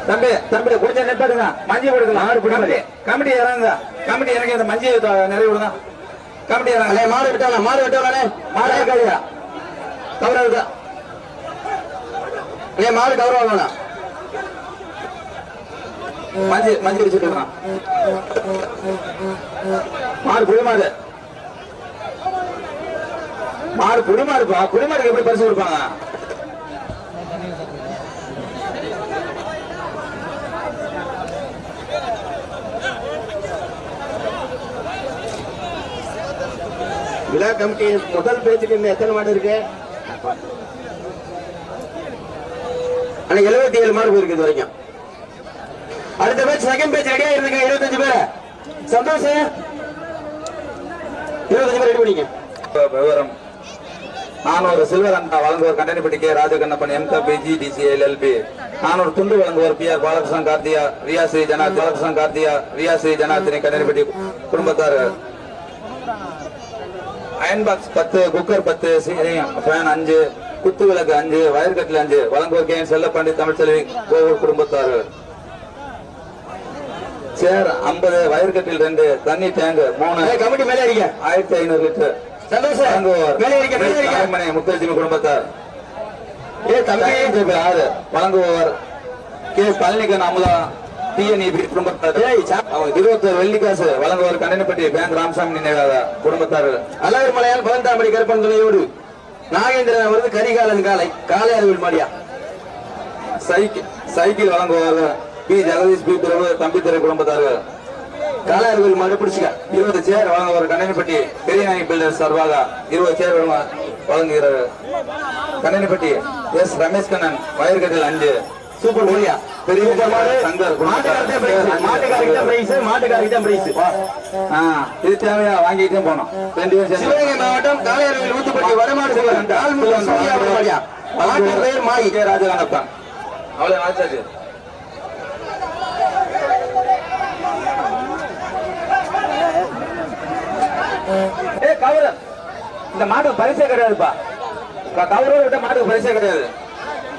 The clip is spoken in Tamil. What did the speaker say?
தம்பி தம்பி கொஞ்சம் நிப்பாடுங்க. மஞ்சி கொடுக்கலாம். கமிட்டி இறங்க. கமிட்டி இறங்கி அந்த மஞ்சியை நிறைய விடுங்க. கமிட்டி இறங்க. மாடு விட்டாங்க. மாடு விட்டாலே மாடு இருக்காதியா கௌரவ இருக்கா. மாடு கௌரவம் வேணாம். மஞ்சி மஞ்சி வச்சுட்டு மாடு புளிமாடு. மாடு புளிமாடுப்பா. புளிமாடுக்கு எப்படி பரிசு கொடுப்பாங்க? விழா கமிட்டி முதல் பேச்சுக்கு இன்னும் எத்தனை மாடு இருக்கு? 77 மாடு இருக்கு இது வரைக்கும். அடுத்த பேச்சு செகண்ட் பேச்சு ரெடியா இருந்துங்க. 25 பேர் சந்தோஷம். 25 பேர் ரெடி பண்ணிங்க. விவரம் 400 சில்வர் அண்டா வழங்குவோர் கண்டனிப்பட்டி கே ராஜகண்ணப்பன் எம்கபி GDCLLB. 400 துண்டு வழங்குவோர் PR பாலகிருஷ்ணன் கார்த்தியா ரியாஸ்ரீ ஜனாத் பாலகிருஷ்ணன் கார்த்தியா ரியாஸ்ரீ ஜனாத்தினி கண்டனிப்பட்டி குடும்பத்தார். அயன் பாக்ஸ் 10, குக்கர் 10, ஃபேன் 5, குத்து விளக்கு 5, வயர் கட்டில் 5 வழங்குவோர் கே செல்லப்பாண்டி தமிழ்ச்செல்வி கோவூர் குடும்பத்தார். சேர் 50, வயர் கட்டில் 2, தண்ணி டேங்க் 3. கமிட்டி மேலே இருக்க 1500 லிட்டர். சந்தோஷம். முத்துலட்சுமி குடும்பத்தார். 6 வழங்குவோர் கே பழனிகன் அமுதா TNEB குடும்பத்தார். 21 வெள்ளிக்காசு வழங்குவோர் கண்டனிப்பட்டி பேங்க் ராமசாமி நினைவாக குடும்பத்தார். அழகர் மலையால் 18ஆம் படி கருப்பன் துணையோடு நாகேந்திரன் அவரது கரிகாலன் காலை காலை அறிவில் மாடியா. சைக்கிள் வழங்குவோர் P ஜெகதீஷ் P பிரபு தம்பித்துறை குடும்பத்தார்கள். காலை அறிவில் மாடு பிடிச்சுக்க. 20 சேர் வழங்குவோர் கண்டனிப்பட்டி பெரியநாயகி பில்டர்ஸ் சார்பாக 20 சேர் வழங்குகிறார். கண்டனிப்பட்டி S ரமேஷ் கண்ணன் வயர்கட்டில் 5 சூப்பர் ஓடியா பெரிய சங்கர் இது தேவையா வாங்கிட்டே போனோம். சிவகங்கை மாவட்டம் காளையார்கோவில் ஊத்துப்பட்டி வடமாடு பெயர் மாயி கே ராஜகண்ணப்பன். அவ்வளவு ஆச்சாச்சு. கௌரவ் இந்த மாட்டுக்கு பரிசே கிடையாதுப்பா. கௌரவ விட்ட மாட்டுக்கு பரிசே கிடையாது.